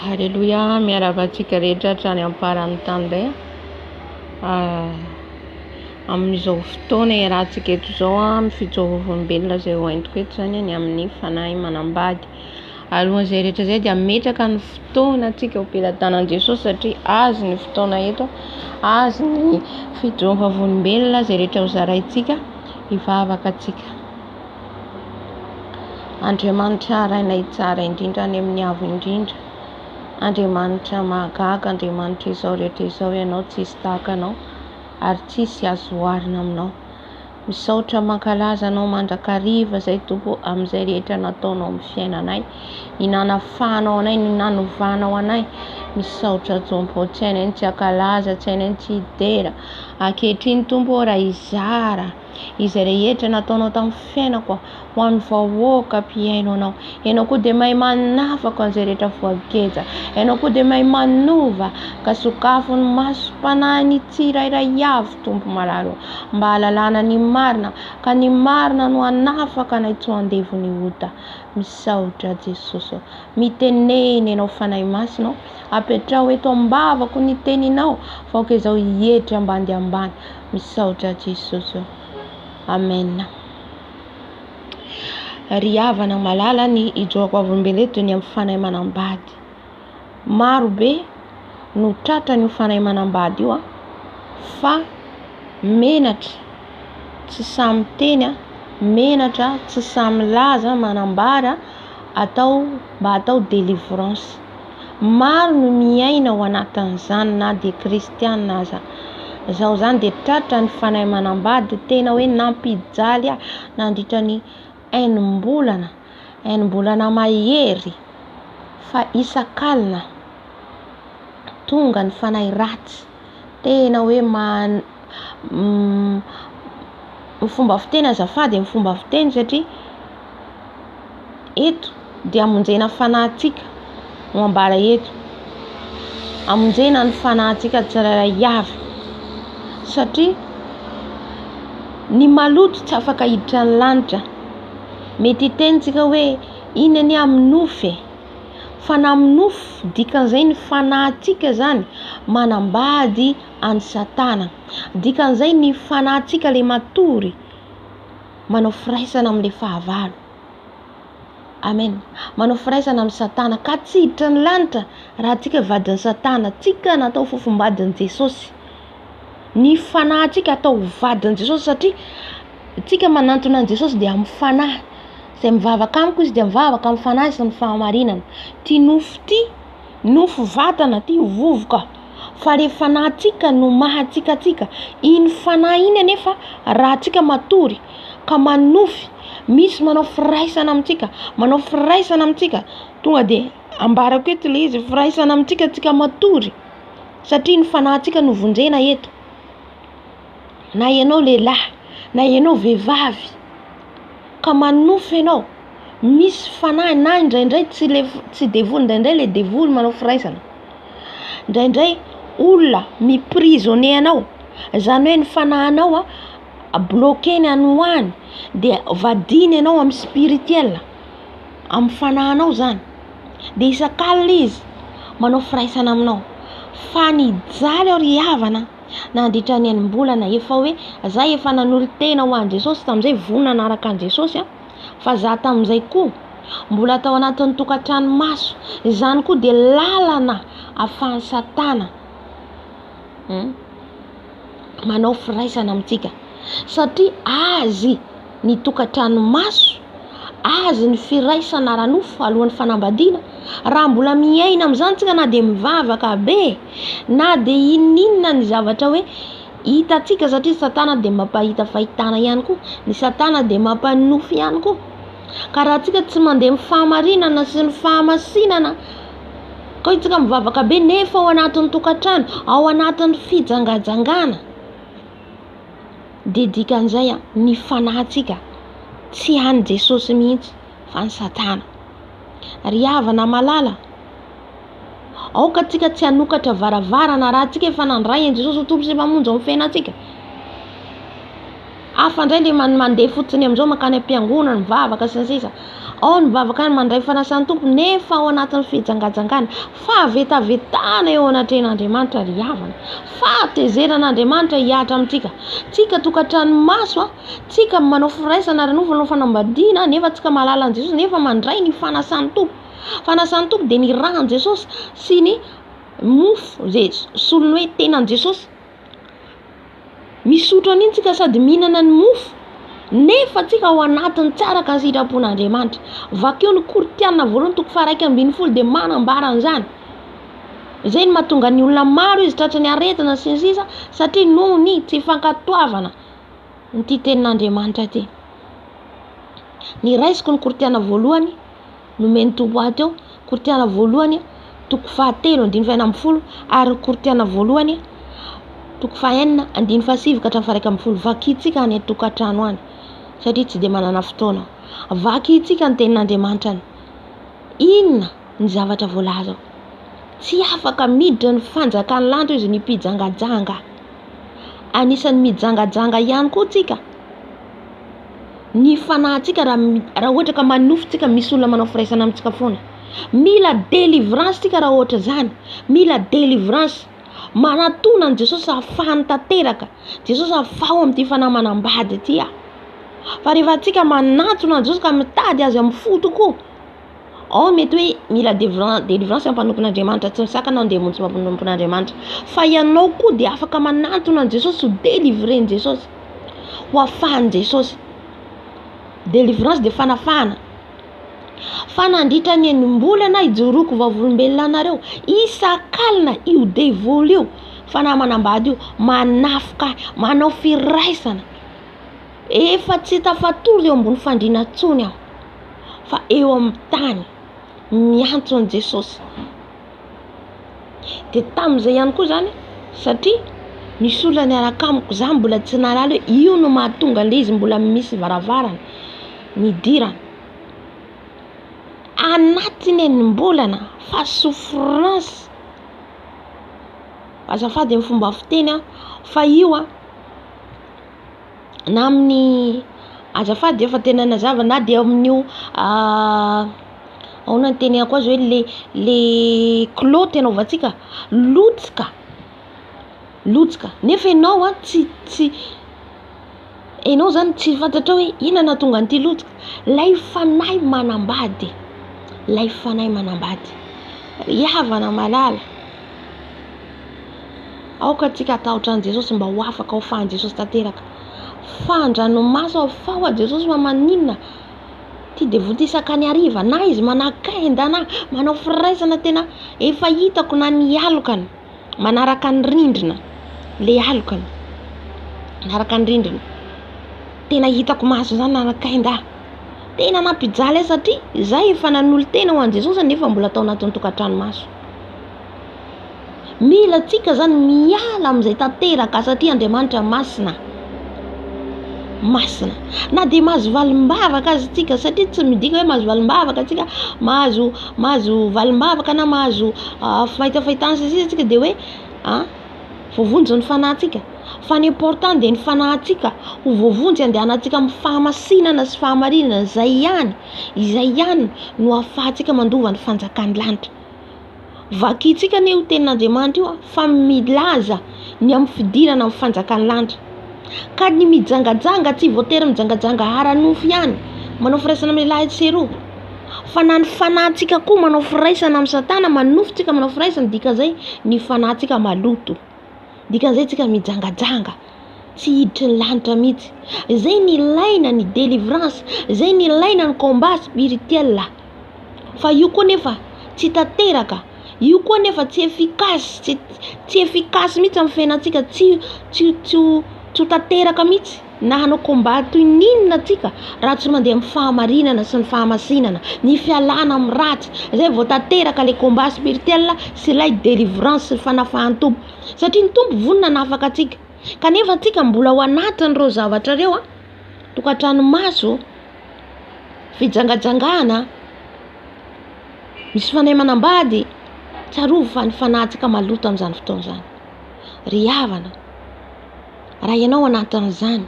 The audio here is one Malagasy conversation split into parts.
Haleluya, miaravatsika rehetra hatrany amparany tany indray amin'izao fotoana iarahantsika eto izao amin'ny fitsovavam-belona izay hoentiko eto zany ny amin'ny fanahy manambady. Alohan'izay rehetra izay dia metraka ny fotoana antsika ho pelatanan Jesosy satria azy ny fotoana eto, azy ny fitsovavam-belona izay rehetra ho zaraintsika hivavaka antsika. Andriamanitra rainay tsara indrindra any amin'ny avo indrindra, Andriamanitra mahagaga, Andriamanitra izao rehetra izao ianao tsisy tahaka anao ary tsisy azo oharina aminao. Misaotra mankalaza anao mandrakariva zay Tompo amin'izay rehetra nataonao amin'ny fiainanay, ny nanafahanao anay, ny nanovanao anay. Misaotra Tompo, tsy hainay tsy hankalaza, tsy hainay tsy hidera. Ankehitriny Tompo raha izara izay rehetra nataonao tamin'ny fiainako ho an'ny vahoaka mpiaino anao. Ianao koa dia mahay manafaka an'izay rehetra voageja. Ianao koa dia mahay manova ka sokafon'ny masom-panahy ny tsirairay avy Tompo malalo mba halalana ny marina, ka ny marina no hanafaka anay tsy ho andevo ny ota. Misaotra Jesosy, miteneny ianao fanahy masina, apetrao eto ambavako ny teninao fa izao hietry ambany dia ambany. Misaotra Jesosy. Amen. Ry havana malala ny ijoako avombeleto ny amin'ny fanahy manambady. Maro be no tratra ny fanahy manambady io fa menatra tsy samy teny, menatra tsy samy laza manambara mba atao délivrance. Maro no miaina ao anatin'izany na dia kristianina aza. Zaho zany dia tratra ny fanahy manambady tena hoe nampijaly nandritra ny enim-bolana mahery fa isan-kalina tonga ny fanahy ratsy tena hoe fomba fiteny azafady amin'ny fomba fiteny satria eto dia amonjena fanahintsika ho ambara eto, amonjena ny fanahintsika tsirairay avy satria ny maloto tsy afaka hiditra ny lanitra. Mety hitentsika hoe inany amin'ny nofy, fa na amin'ny nofy dikan'izay ny fanahintsika zany manambady any Satana. Dikan'izay ny fanahintsika le matory manao firaisana amin'ilay fahavalo. Amen. Manao firaisana amin'ny Satana ka tsy hiditra ny lanitra raha tsika vadin'ny Satana. Tsika natao fofombadin'i Jesosy. Ny fanahintsika atao vadin'i Jesosy satria tsika manantona an Jesosy dia amin'ny fanahy. Izay mivavaka amiko izy dia mivavaka amin'ny fanahy sy ny fahamarinana. Ty nofo ty, nofo vatana ty vovoka. Fa le fanahintsika no mahatsika. Iny fanahy iny anefa raha tsika matory ka manofy, misy manao firaisana amintsika, tonga dia ambarako eto le izy firaisana amintsika tsika matory satria ny fanahintsika no vonjena eto. Na ianao lehilahy, na ianao vehivavy ka manofy ianao, misy fanahy na indraindray tsy devoly, indraindray le devoly manao firaisana, indraindray olona miprisonné anao, zany hoe ny fanahinao bloqueny any hoany dia vadiny ianao amin'ny spirituel, amin'ny fanahinao zany dia isan-kalina izy manao firaisana aminao. Fa nijaly aho ry havana nandritra ny enim-bolana efa hoe zay efa nanolo tena ho an'i Jesosy tamin'izay vonona naraka an'i Jesosy fa za tamin'izay koa mbola tao anatin'ny tokantrano maso. Izany koa dia lalana ahafahan'ny Satana manao firaisana amintsika satria azy ny tokantrano maso, azy ny firaisana ara-nofo alohan'ny fanambadiana. Raha mbola miaina amin'izany tsika na dia mivavaka be na dia inona ny zavatra hoe hitantsika satria Satana dia mampahita fahitana ihany koa, ny Satana dia mampanofy ihany koa. Ka raha tsika tsy mandeha amin'ny fahamarinana sy ny fahamasinana ka tsika mivavaka be nefa ao anatin'ny tokantrano, ao anatin'ny fijangajangana, dia dikan'izay ny fanahintsika tsy an'i Jesosy mihitsy fa ny Satana. Ry havana malala, aoka tsika tsy hanokatra varavarana raha tsika efa nandray an'i Jesosy ho Tompo sy Mpamonjy amin'ny fiainantsika. Hafa ndray le mandeha fotsiny am'izao makany am-piangonana mivavaka sy ny sisa. Ao ny mivavaka ny mandray fanasany tompo nefa ao anatin'ny fijangajangana fahavetavetana eo anatrehan'Andriamanitra ry havana. Fahatezeran'Andriamanitra hiatra amintsika. Tsika tokantrano maso tsika manao firaisana ary manao fanambadiana nefa tsika mahalala an' Jesosy nefa mandray ny fanasany tompo. Fanasany tompo dia ny rano Jesosy sy ny mofo zay solony hoe tenan' Jesosy. Misotro an'iny tsika sady mihinana ny mofo nefa tsika ao anatin'ny tsara ka sitrapon'Andriamanitra. Vakeo ny Koritiana voalohany 1:12 dia manambara an'izany. Izay ny mahatonga ny olona maro izy tratra ny aretina sy ny sisa satria noho ny tsy fankatoavana nyity tenin'Andriamanitra ty. Ny raisiko ny Koritiana voalohany nomeny tompo ato eo, Koritiana voalohany 7:9 ary Koritiana voalohany 4:9-7 ka hatramin'ny 1:10. Vakitsika any tokantrano any satria tsy dia manana fotoana. Vakitsika ny tenin'Andriamanitra any. Inona ny zavatra voalaza? Tsy afaka miditra ny fanjakan'ny lanitra izy ny mpijangajanga. Anisan'ny mijangajanga ihany koa tsika. Ny fanahintsika raha ohatra ka manofitsika misy olona manao firaisana amintsika foana. Mila délivrance tsika raha ohatra zany. Mila délivrance. Manatona an' Jesosy ahafahany tanteraka. Jesosy ahafahao amin'ity fanahy manambady ity. Fa rehefa tsika manatona an' Jesosy ka mitady azy amin'ny fo tokoa, ao mety hoe mila délivrance ampanopin'Andriamanitra tsy misakana andeha montsy mampanopin'Andriamanitra. Fa ianao koa dia afaka manatona an' Jesosy ho délivren Jesosy. Ho afahan Jesosy. Délivrance dia fanafahana. Fanandritra ny enim-bolana ijoroako vavolombelona anareo. Isakalina io devoly io. Fanahy manambady io manafika manao firaisana. Efa tsy tafatory eo ambony fandriana tsony aho. Fa eo amin'ny tany miantso an' Jesosy. Dia tamin'izay ihany koa zany satria nisy olona niaraka amiko za mbola tsy nalala hoe io no mahatonga le izy mbola misy varavarana nidirana. Anatiny enim-bolana fa souffrance. Azafady amin'ny fomba fiteny fa io na amin'ny azafady efa tena nazava na dia amin'io ao ny teny ako azy hoe le clotte anaovantsika lotsika nefa ianao tsy ianao zany tsy fantatra hoe inona nahatonga an'ity lotsika. Lay fanahy manambady ry havana malala. Aoka tsika atahotra an' Jesosy mba ho afaka ho afahan Jesosy tanteraka. Fandranomaso afaho a Jesosy fa maninona ty devoly ty sakany hariva na izy manakenda na manao firaisana tena efa hitako na ny alokany manaraka ny rindrina le alokany manaraka ny rindrina tena hitako maso zany nanakenda tena nampijaly satria zay efa nanolo tena ho an' Jesosy nefa mbola tao anatin'ny tokantrano maso. Mila tsika zany miala amin'izay tanteraka satria Andriamanitra masina na dia mahazo valim-bavaka azy tsika satria tsy midika hoe mahazo valim-bavaka tsika mahazo valim-bavaka na mahazo fahitafahitana sisy tsika dia hoe voavonjy ny fanahintsika. Fa ny important dia ny fanahintsika ho voavonjy andehanantsika amin'ny fahamasinana sy fahamarinana. Izay ihany no ahafahantsika mandova ny fanjakan'ny lanitra. Vakitsika ny io tenin'Andriamanitra io fa milaza ny amin'ny fidirana amin'ny fanjakan'ny lanitra. Ka ny mijangajanga tsy voatery mijangajanga ara-nofo ihany manao firaisana amin'ny lahy sy roa. Fa na ny fanahintsika koa manao firaisana amin'ny satana, manofotsika manao firaisana, dikan'izay ny fanahintsika maloto. Dikan'izay tsika mijangajanga tsy hiditry ny lanitra mihitsy. Izay ny ilaina ny délivrance, izay ny ilaina ny combat spirituel. Fa io koa nefa tsy tanteraka, io koa nefa tsy efficace mihitsy amin'ny fiainantsika, tsy tanteraka mihitsy na hanao combat toy ninona tsika raha tsy mandeha amin'ny fahamarinana sy ny fahamasinana, ny fialana amin'ny ratsy. Izay vao tanteraka le combat spirituel sy ilay délivrance sy fanafahan'ny tompo. Satria ny tompo vonona nafaka atsika. Kanefa antsika mbola ao anatin'ireo zavatra ireo tokantrano maso, fijangajangana, misy fanahy manambady, tsarovy fa ny fanahintsika maloto amin'izany fotoana izany. Ry havana, raha ianao anatin'izany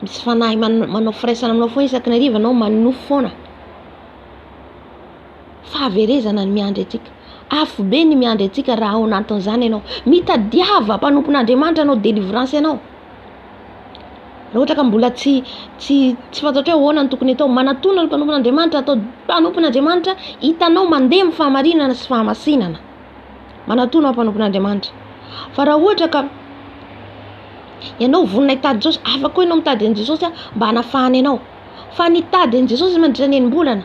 misy fanahy manao firaisana aminao foana isaky ny hariva anao manofo foana. Fahaverezana ny miandry atsika. Afo be ny miandry atsika raha ao anatin'izany ianao. Mitadiava mpanompon'Andriamanitra anao, délivrance ianao. Raha ohatra ka mbola tsy fantatra hoe ahoana ny tokony atao, manatona ny mpanompon'Andriamanitra, atao mpanompon'Andriamanitra, hitanao mandeha amin'ny fahamarinana sy fahamasinana. Manatona ny mpanompon'Andriamanitra. Fa raha ohatra ka ianao vonona hitady Jesosy, afaka koa ianao mitady an'i Jesosy mba hanafahany ianao. Fa nitady an'i Jesosy mandritra ny enim-bolana,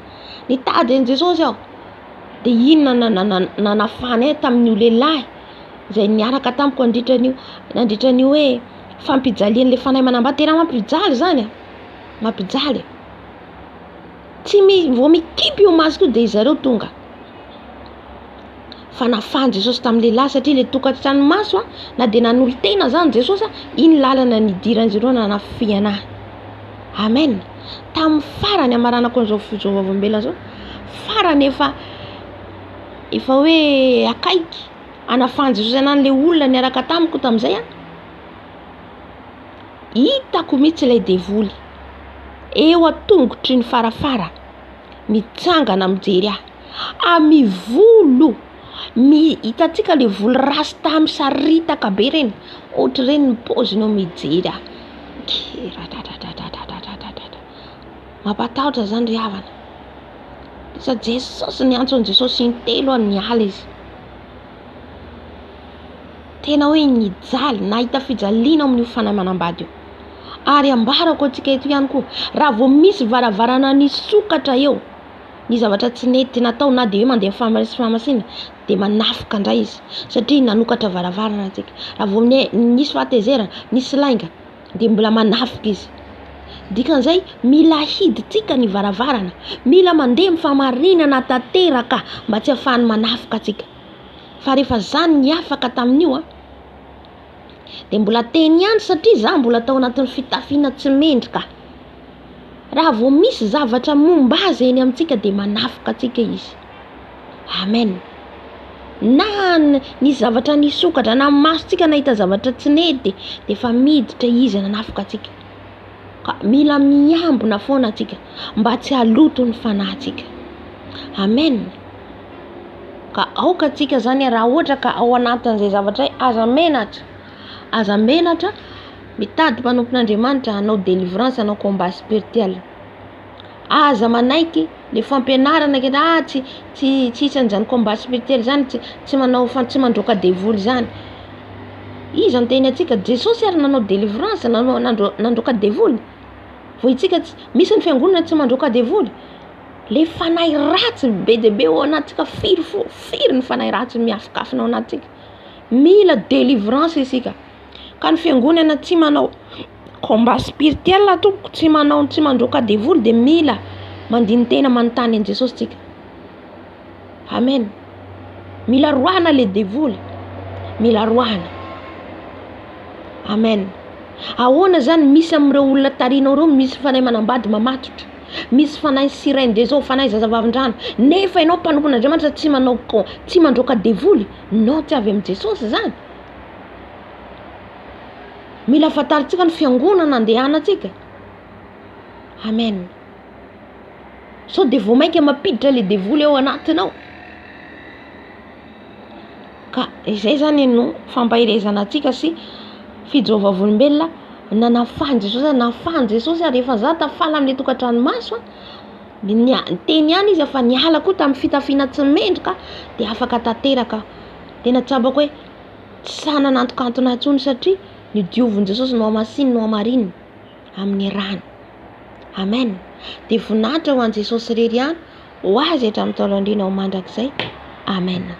nitady an'i Jesosy aho, dia inona nanafahany tamin'io lehilahy izay niaraka tamiko nandritra ny hoe fampijalian'ilay fanahy manambady. Tena mampijaly zany, mampijaly. Tsy vao mikipy io maso io dia zareo tonga. Fa nafahany Jesosy tamin'ny lehilahy satria ilay tokantranomaso na dia nanolo-tena zany Jesosy, iny lalana nidiran'izy ireo nanafy anahy. Amen. Tamin'ny farany amaranako an'izao vavolombelona zao, farany efa hoe akaiky anafahany Jesosy anan'ilay olona niaraka tamiko tamin'izay, hitako mihitsy ilay devoly eo an-tongotry ny farafara mitsangana mijery ahy, mivolo, hitatsika le volo rasta misaritaka be reny, ohatry reny ny paoziny mijery ahy. Mampatahotra zany ry havana. Sa Jesosy ny antson'i Jesosy intelo ny ala izy. Tena hoe nijaly, nahita fijaliana amin'io fanahy manambady io. Ary ambarako antsika eto ihany koa, raha vao misy varavarana nisokatra eo, ny zavatra tsy nety natao na dia hoe mandeha fahamasinana, dia manafika indray izy satria nanokatra varavarana antsika. Raha vao nisy fahatezerana, nisy lainga, dia mbola manafika izy. Dikan'izay mila hiditsika ny varavarana, mila mandeha amin'ny fahamarinana tanteraka mba tsy ahafahany manafika atsika. Fa rehefa zany ny afaka tamin'io dia mbola teny ihany satria za mbola tao anatin'ny fitafiana tsy mendrika. Raha vao misy zavatra momba azy eny amintsika dia manafika atsika izy. Amen. Na nisy zavatra nisokatra na masontsika nahita zavatra tsy nety dia efa miditra izy nanafika atsika. Ka mila miambina foana atsika mba tsy haloto ny fanahintsika. Amen. Ka aoka atsika zany raha ohatra ka ao anatin'izay zavatra aza menatra mitady mpanompon'Andriamanitra, hanao délivrance, hanao combat spirituel. Aza manaiky le fampianarana kety tsy isan'izany combat spirituel zany, tsy mandroaka devoly zany. Izy anteny atsika Jesosy ary nanao délivrance, nandroaka devoly. Vao itsika misy ny fiangonana tsy mandroaka devoly. Le fanahy ratsy be dia be ao anatsika, firy ny fanahy ratsy miafikafinao ao anatsika. Mila délivrance isika. Ka ny fiangonana tsy manao combat spirituel tompoko, tsy mandroaka devoly, dia mila mandiny tena manontany an'i Jesosy tsika. Amen. Mila roahana le devoly, mila roahana. Amen. Ahoana zany misy amin'ireo olona tarinao reo, misy fanahy manambady mamatotra, misy fanahy sirène des eaux, fanahy zazavavin-drano, nefa ianao mpanompon'Andriamanitra tsy mandroaka devoly, no tsy avy amin'i Jesosy zany. Mila fantaritsika ny fiangonana andehanantsika. Amen. So dia vao mainka mampiditra le devoly ao anatinao. Ka izay zany no fampahirezana atsika sy fijovavolombelona nanafahany Jesosy ary rehefa za tafala amin'ilay tokantranomaso, teny ihany izy fa niala koa tamin'ny fitafiana tsy mendrika, dia afaka tanteraka. Tena tsabako hoe tsy sanan'antokantona intsony satria ny diovin' Jesosy no hamasiny no hamarinina amin'ny rano. Amen. Dia voninahitra ho an'i Jesosy irery ihany ho azy hatramin'ny taolandriana ho mandrakizay. Amen.